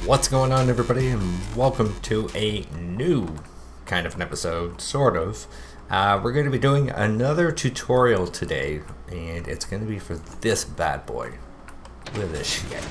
What's going on, everybody, and welcome to a new kind of an episode, sort of. We're going to be doing another tutorial today, and it's going to be for this bad boy. Look at this shit.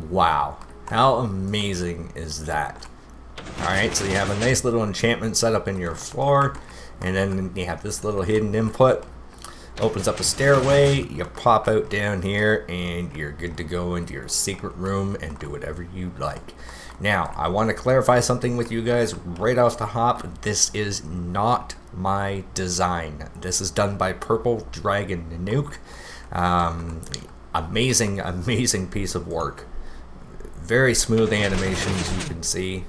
Wow, how amazing is that? Alright, so you have a nice little enchantment set up in your floor, and then you have this little hidden input. Opens up a stairway, you pop out down here, and you're good to go into your secret room and do whatever you like. Now, I want to clarify something with you guys right off the hop. This is not my design. This is done by Purpledragonnuke. Amazing piece of work. Very smooth animations, you can see.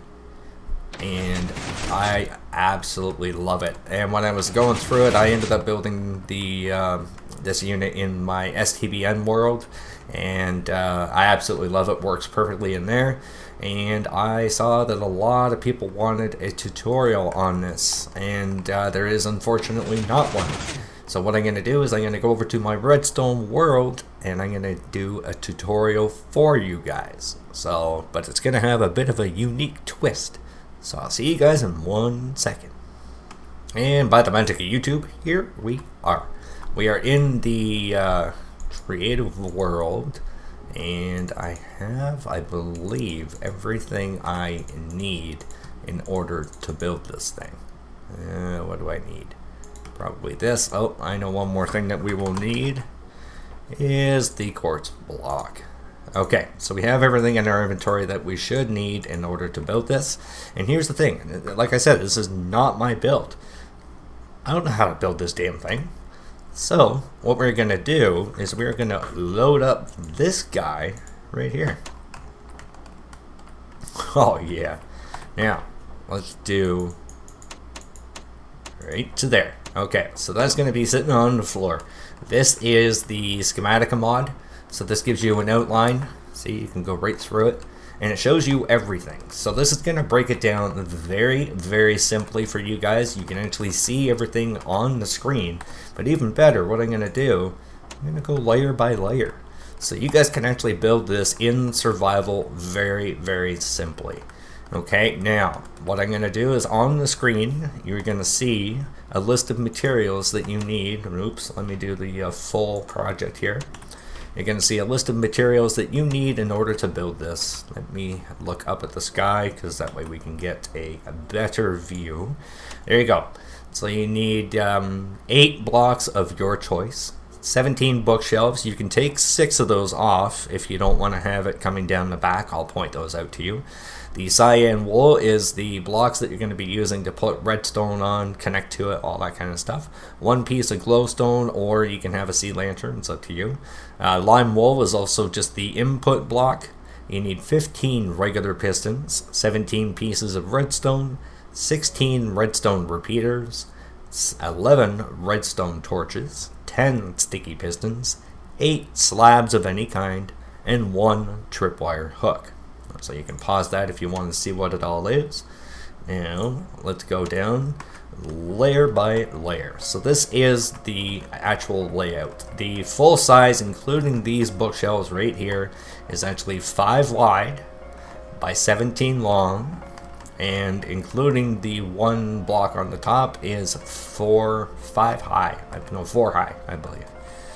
And I absolutely love it. And when I was going through it, I ended up building the this unit in my STBN world, and I absolutely love it. Works perfectly in there. And I saw that a lot of people wanted a tutorial on this, and there is unfortunately not one. So what I'm going to do is I'm going to go over to my redstone world, and I'm going to do a tutorial for you guys. So, but it's going to have a bit of a unique twist. So I'll see you guys in 1 second. And by the magic of YouTube, here we are. We are in the creative world, and I have, I believe, everything I need in order to build this thing. What do I need? Probably this. Oh, I know one more thing that we will need is the quartz block. Okay, so we have everything in our inventory that we should need in order to build this. And here's the thing, like I said, this is not my build. I don't know how to build this damn thing. So, what we're going to do is we're going to load up this guy right here. Oh yeah. Now, let's do right to there. Okay, so that's going to be sitting on the floor. This is the Schematica mod. So this gives you an outline. See, you can go right through it, and it shows you everything. So this is going to break it down very simply for you guys. You can actually see everything on the screen. But even better, what I'm going to do, I'm going to go layer by layer. So you guys can actually build this in survival very simply. Okay, now what I'm going to do is on the screen, you're going to see a list of materials that you need. Oops, let me do the full project here. You're going to see a list of materials that you need in order to build this. Let me look up at the sky, because that way we can get a better view. There you go. So you need 8 blocks of your choice, 17 bookshelves. You can take 6 of those off if you don't want to have it coming down the back. I'll point those out to you. The cyan wool is the blocks that you're going to be using to put redstone on, connect to it, all that kind of stuff. 1 piece of glowstone, or you can have a sea lantern, it's up to you. Lime wool is also just the input block. You need 15 regular pistons, 17 pieces of redstone, 16 redstone repeaters, 11 redstone torches, 10 sticky pistons, 8 slabs of any kind, and 1 tripwire hook. So you can pause that if you want to see what it all is. Now, let's go down layer by layer. So this is the actual layout. The full size, including these bookshelves right here, is actually 5 wide by 17 long, and including the 1 block on the top is 4 high, I believe.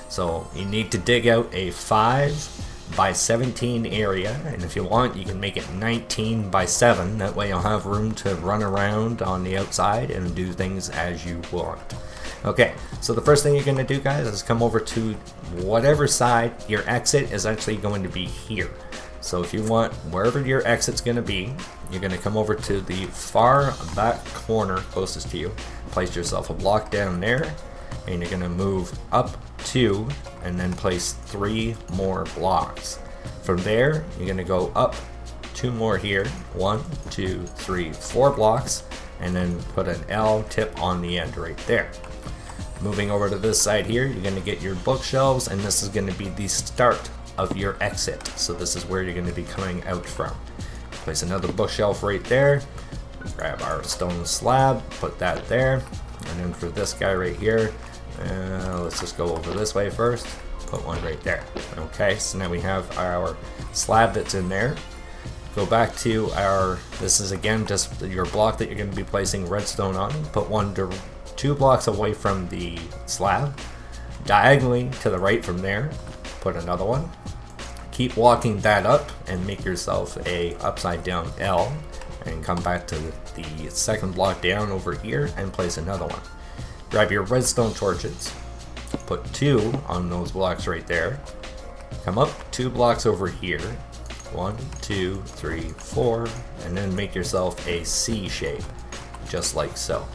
So you need to dig out a 5 by 17 area, and if you want you can make it 19 by 7. That way you'll have room to run around on the outside and do things as you want. Okay, so the first thing you're going to do, guys, is come over to whatever side your exit is actually going to be here. So if you want, wherever your exit's going to be, you're going to come over to the far back corner closest to you, place yourself a block down there, and you're going to move up 2 and then place 3 more blocks. From there you're going to go up 2 more here, 1, 2, 3, 4 blocks, and then put an L tip on the end right there. Moving over to this side here, you're going to get your bookshelves, and this is going to be the start of your exit. So this is where you're going to be coming out from. Place another bookshelf right there, grab our stone slab, put that there, and then for this guy right here, let's just go over this way first, put one right there. Okay, so now we have our slab that's in there. go back to this is again just your block that you're going to be placing redstone on. Put 2 blocks away from the slab. Diagonally to the right from there, put another one. Keep walking that up and make yourself a upside down L, and come back to the second block down over here and place another one. Grab your redstone torches, put 2 on those blocks right there. Come up 2 blocks over here, 1, 2, 3, 4, and then make yourself a C shape, just like so.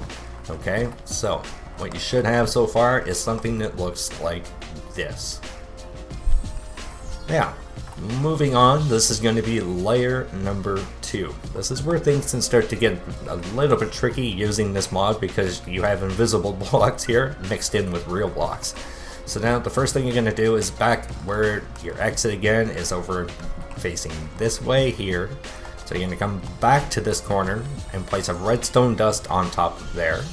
Okay, so what you should have so far is something that looks like this. Now, moving on, this is going to be layer number 2. This is where things can start to get a little bit tricky using this mod, because you have invisible blocks here mixed in with real blocks. So now the first thing you're going to do is back where your exit again is over facing this way here. So you're going to come back to this corner and place a redstone dust on top of there.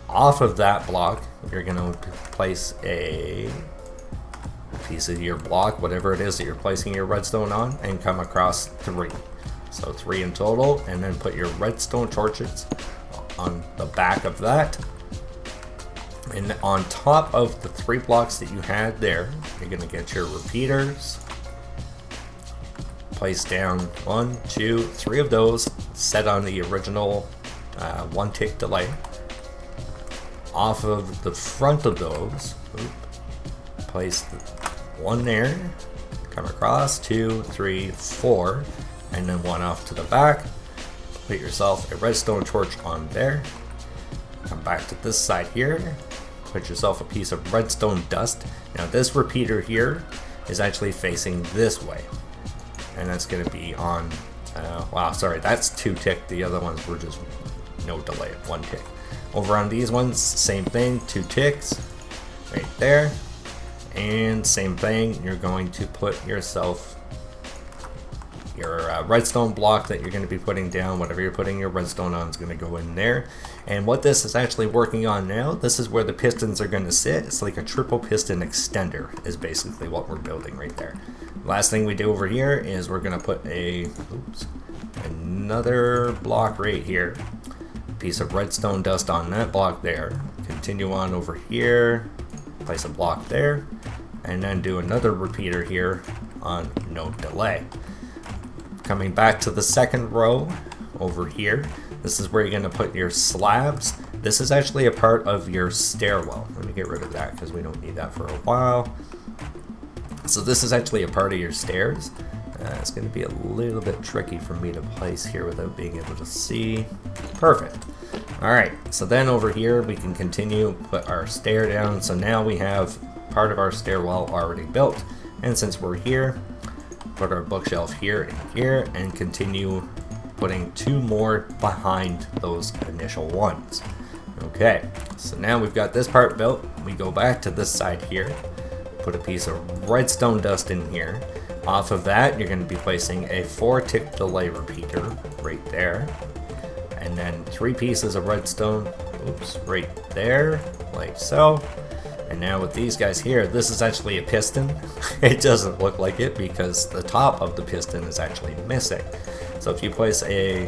Off of that block, you're going to place a piece of your block, whatever it is that you're placing your redstone on, and come across 3. So 3 in total, and then put your redstone torches on the back of that. And on top of the 3 blocks that you had there, you're going to get your repeaters. Place down 1, 2, 3 of those, set on the original 1 tick delay. Off of the front of those, place 1 there, come across, 2, 3, 4, and then 1 off to the back. Put yourself a redstone torch on there. Come back to this side here, put yourself a piece of redstone dust. Now this repeater here is actually facing this way, and that's going to be on, wow, sorry, that's 2 tick, the other ones were just no delay at 1 tick. Over on these ones, same thing, 2 ticks, right there, and same thing, you're going to put yourself your redstone block that you're going to be putting down, whatever you're putting your redstone on is going to go in there. And what this is actually working on now, this is where the pistons are going to sit. It's like a triple piston extender is basically what we're building right there. Last thing we do over here is we're going to put another block right here, piece of redstone dust on that block there. Continue on over here, place a block there, and then do another repeater here on no delay. Coming back to the second row over here, this is where you're going to put your slabs. This is actually a part of your stairwell. Let me get rid of that because we don't need that for a while. So this is actually a part of your stairs. It's going to be a little bit tricky for me to place here without being able to see. Perfect. Alright, so then over here we can continue, put our stair down. So now we have part of our stairwell already built. And since we're here, put our bookshelf here and here, and continue putting 2 more behind those initial ones. Okay, so now we've got this part built. We go back to this side here, put a piece of redstone dust in here. Off of that, you're going to be placing a 4-tick delay repeater right there, and then 3 pieces of redstone, right there, like so. And now with these guys here, this is actually a piston. It doesn't look like it because the top of the piston is actually missing. So if you place a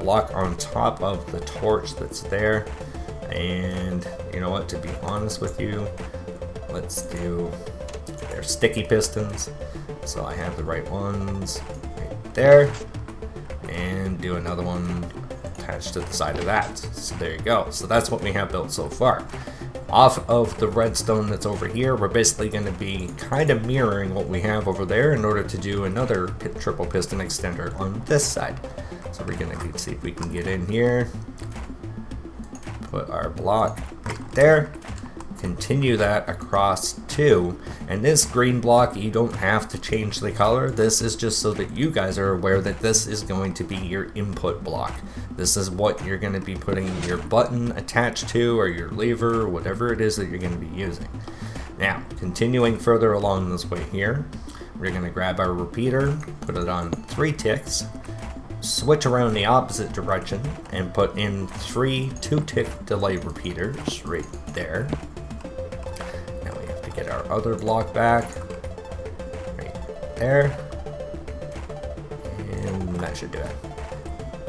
block on top of the torch that's there, and you know what, to be honest with you, let's do, they're sticky pistons. So I have the right ones right there, and do another one attached to the side of that. So there you go. So that's what we have built so far. Off of the redstone that's over here, we're basically going to be kind of mirroring what we have over there in order to do another triple piston extender on this side. So we're going to see if we can get in here, put our block right there, continue that across 2, and this green block, you don't have to change the color. This is just so that you guys are aware that this is going to be your input block. This is what you're going to be putting your button attached to, or your lever, or whatever it is that you're going to be using. Now, continuing further along this way here, we're going to grab our repeater, put it on 3 ticks, switch around the opposite direction, and put in 3 2-tick delay repeaters right there. Now we have to get our other block back, right there. and that should do it.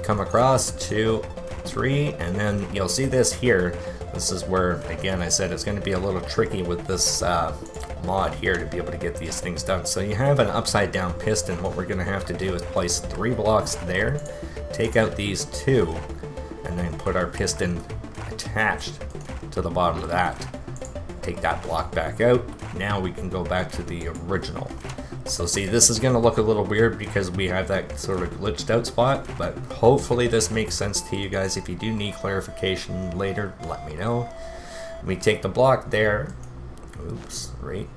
Come across, 2, 3, and then you'll see this here. This is where, again, I said it's going to be a little tricky with this mod here to be able to get these things done. So you have an upside down piston. What we're going to have to do is place 3 blocks there, take out these 2, and then put our piston attached to the bottom of that. Take that block back out. Now we can go back to the original. So see, this is going to look a little weird because we have that sort of glitched out spot, but hopefully this makes sense to you guys. If you do need clarification later, let me know. We take the block there, oops, right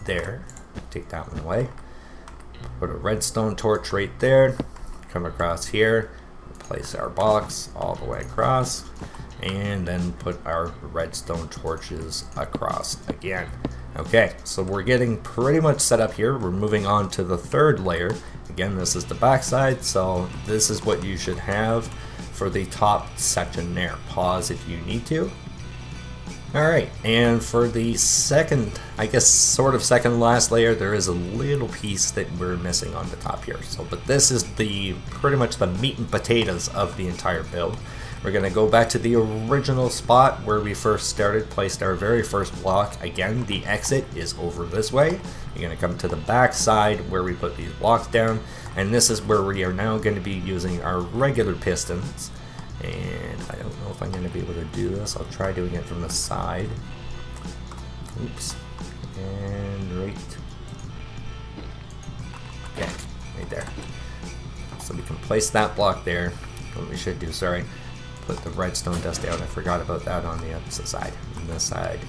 there, take that one away, put a redstone torch right there, come across here, place our box all the way across, and then put our redstone torches across again. Okay, so we're getting pretty much set up here. We're moving on to the 3rd layer. Again, this is the back side, so this is what you should have for the top section there. Pause if you need to. Alright, and for the second, I guess sort of second last layer, there is a little piece that we're missing on the top here. So, but this is the pretty much the meat and potatoes of the entire build. We're going to go back to the original spot where we first started, placed our very first block. Again, the exit is over this way. You're going to come to the back side where we put these blocks down, and this is where we are now going to be using our regular pistons. And I don't know if I'm going to be able to do this. I'll try doing it from the side. Oops. And right. Okay, right there. So we can place that block there. What we should do, sorry. Put the redstone dust down. I forgot about that on the opposite side. On this side,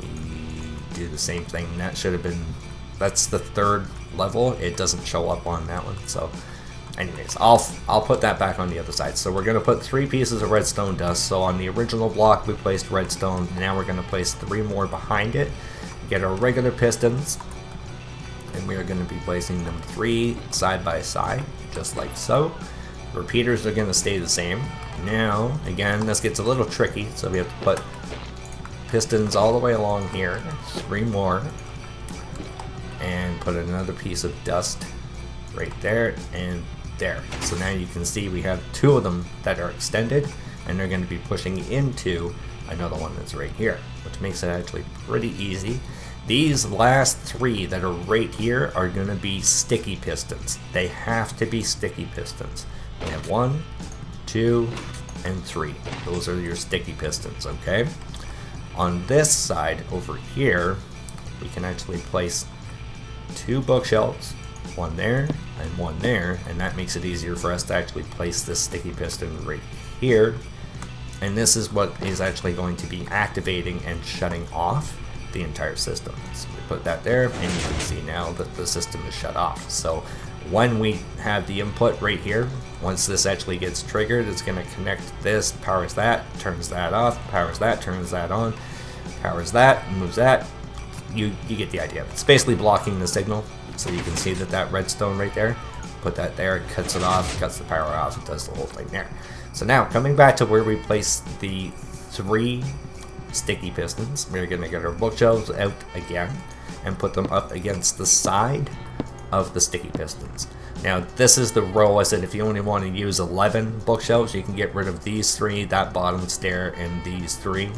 we do the same thing. That should have been, that's the 3rd level. It doesn't show up on that one. So anyways, I'll put that back on the other side. So we're going to put 3 pieces of redstone dust. So on the original block, we placed redstone. Now we're going to place 3 more behind it. Get our regular pistons. And we are going to be placing them 3 side by side, just like so. Repeaters are going to stay the same. Now, again, this gets a little tricky, so we have to put pistons all the way along here, 3 more, and put another piece of dust right there and there. So now you can see we have 2 of them that are extended, and they're going to be pushing into another one that's right here, which makes it actually pretty easy. These last 3 that are right here are going to be sticky pistons. They have to be sticky pistons. We have 1, 2, and 3. Those are your sticky pistons, okay? On this side over here, we can actually place 2 bookshelves, 1 there and 1 there, and that makes it easier for us to actually place this sticky piston right here. And this is what is actually going to be activating and shutting off the entire system. So we put that there, and you can see now that the system is shut off. So when we have the input right here, once this actually gets triggered, it's going to connect this, powers that, turns that off, powers that, turns that on, powers that, moves that. You get the idea. It's basically blocking the signal. So you can see that that redstone right there, put that there, it cuts it off, cuts the power off, it does the whole thing there. So now coming back to where we place the 3 sticky pistons, we're going to get our bookshelves out again and put them up against the side of the sticky pistons. Now this is the row. I said if you only want to use 11 bookshelves, you can get rid of these 3, that bottom stair, and these 3.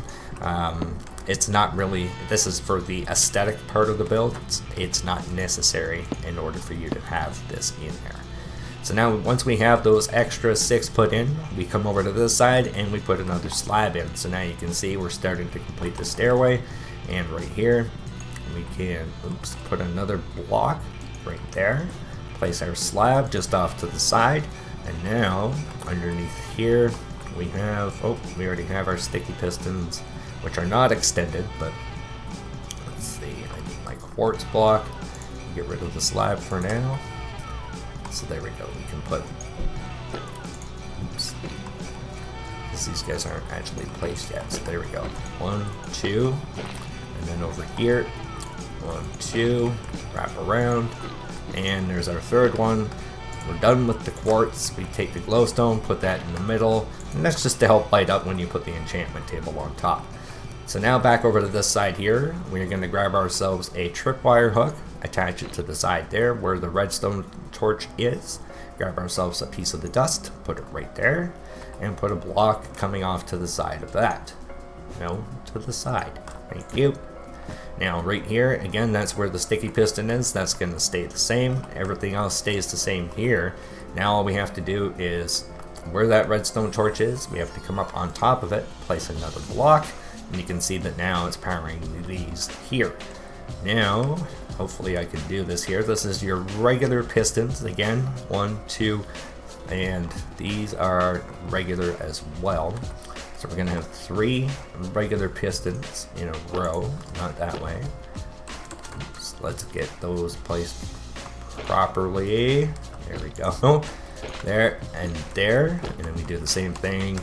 It's not really, this is for the aesthetic part of the build. It's not necessary in order for you to have this in there. So now once we have those extra 6 put in, we come over to this side and we put another slab in. So now you can see we're starting to complete the stairway, and right here we can put another block right there, place our slab just off to the side, and now underneath here we have, we already have our sticky pistons, which are not extended, but let's see, I need my quartz block, get rid of the slab for now. So there we go, we can put, because these guys aren't actually placed yet, so there we go, 1, 2, and then over here, 1, 2, wrap around, and there's our 3rd one. We're done with the quartz. We take the glowstone, put that in the middle, and that's just to help light up when you put the enchantment table on top. So now back over to this side here, we're going to grab ourselves a tripwire hook, attach it to the side there where the redstone torch is, grab ourselves a piece of the dust, put it right there, and put a block coming off to the side of that. No, to the side. Thank you. Now right here, again, that's where the sticky piston is. That's going to stay the same. Everything else stays the same here. Now all we have to do is, where that redstone torch is, we have to come up on top of it, place another block, and you can see that now it's powering these here. Now, hopefully I can do this here. This is your regular pistons. Again, 1, 2, and these are regular as well. So we're going to have 3 regular pistons in a row, not that way. So let's get those placed properly. There we go. There and there. And then we do the same thing.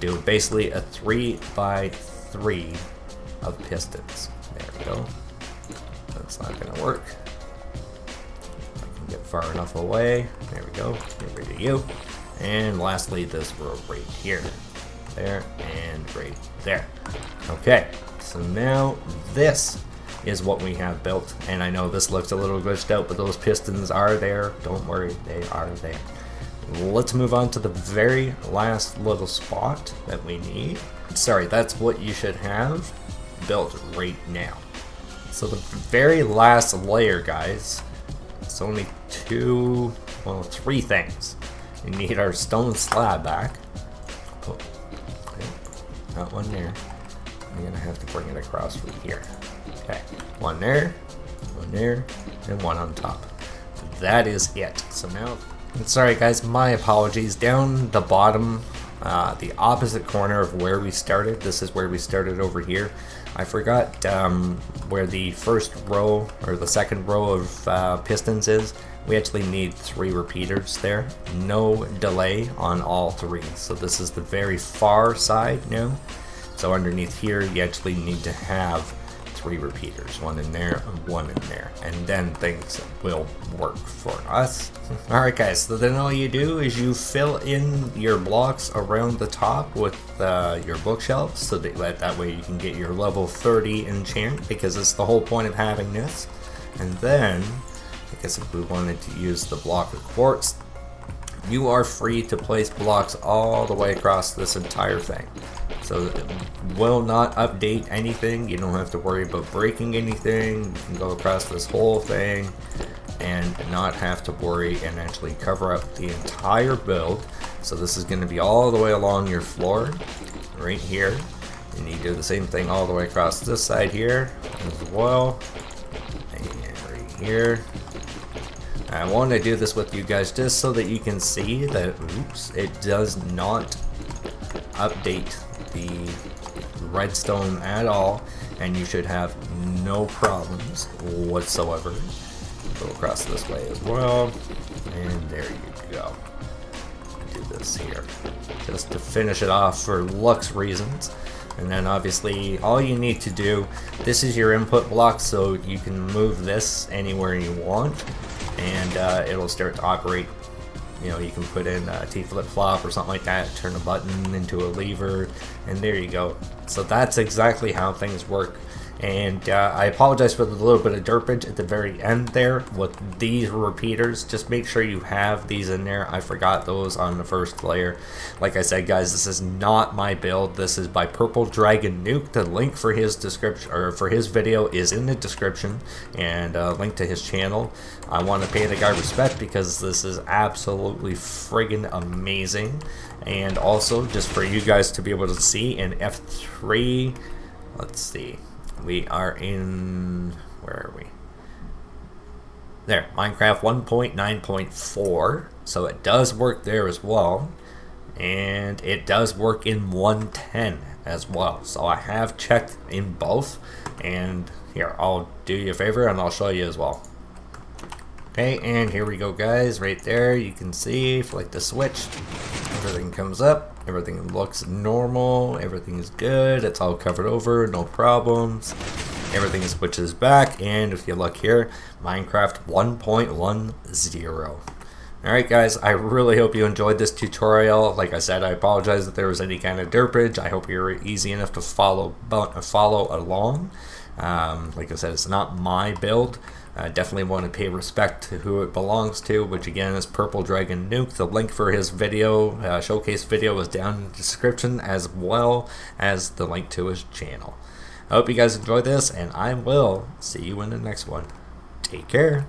Do basically a 3 by 3 of pistons. There we go. That's not going to work. If I can get far enough away. There we go. Get rid of you. And lastly, this row right here. There and right there. Okay, so now this is what we have built, and I know this looks a little glitched out, but those pistons are there. Don't worry, they are there. Let's move on to the very last little spot that we need. Sorry, that's what you should have built right now. So the very last layer, guys, it's only 3 things. We need our stone slab back. Oh. Not one there. I'm gonna have to bring it across from here. Okay, 1 there, 1 there, and 1 on top. That is it. So now, sorry guys, my apologies. Down the bottom, the opposite corner of where we started. This is where we started over here. I forgot where the first row or the second row of pistons is. We actually need 3 repeaters there. No delay on all 3. So this is the very far side now. So underneath here, you actually need to have 3 repeaters. 1 in there and 1 in there. And then things will work for us. Alright guys, so then all you do is you fill in your blocks around the top with your bookshelves. So that way you can get your level 30 enchant, because it's the whole point of having this. And then, I guess if we wanted to use the block of quartz, you are free to place blocks all the way across this entire thing. So it will not update anything. You don't have to worry about breaking anything. You can go across this whole thing and not have to worry and actually cover up the entire build. So this is going to be all the way along your floor right here. And you do the same thing all the way across this side here as well. And right here. I want to do this with you guys just so that you can see that, oops, it does not update the redstone at all, and you should have no problems whatsoever. Go across this way as well, and there you go. Do this here just to finish it off for looks reasons. And then obviously all you need to do, this is your input block, so you can move this anywhere you want, and it'll start to operate. You know, you can put in a T flip-flop or something like that, turn a button into a lever, and there you go. So that's exactly how things work. And I apologize for the little bit of derpage at the very end there with these repeaters. Just make sure you have these in there. I forgot those on the first layer. Like I said, guys, this is not my build. This is by Purpledragonnuke. The link for his description, or for his video, is in the description, and a link to his channel. I want to pay the guy respect because this is absolutely friggin' amazing. And also, just for you guys to be able to see in F3, let's see. We are in, where are we? There, Minecraft 1.9.4. So it does work there as well. And it does work in 1.10 as well. So I have checked in both. And here, I'll do you a favor and I'll show you as well. Okay, and here we go, guys. Right there, you can see, flick the switch. Everything comes up. Everything looks normal. Everything is good. It's all covered over. No problems. Everything switches back. And if you look here, Minecraft 1.10. Alright guys, I really hope you enjoyed this tutorial. Like I said, I apologize if there was any kind of derpage. I hope you're easy enough to follow along. Like I said, it's not my build. I definitely want to pay respect to who it belongs to, which again is Purpledragonnuke. The link for his video, showcase video, is down in the description, as well as the link to his channel. I hope you guys enjoyed this, and I will see you in the next one. Take care.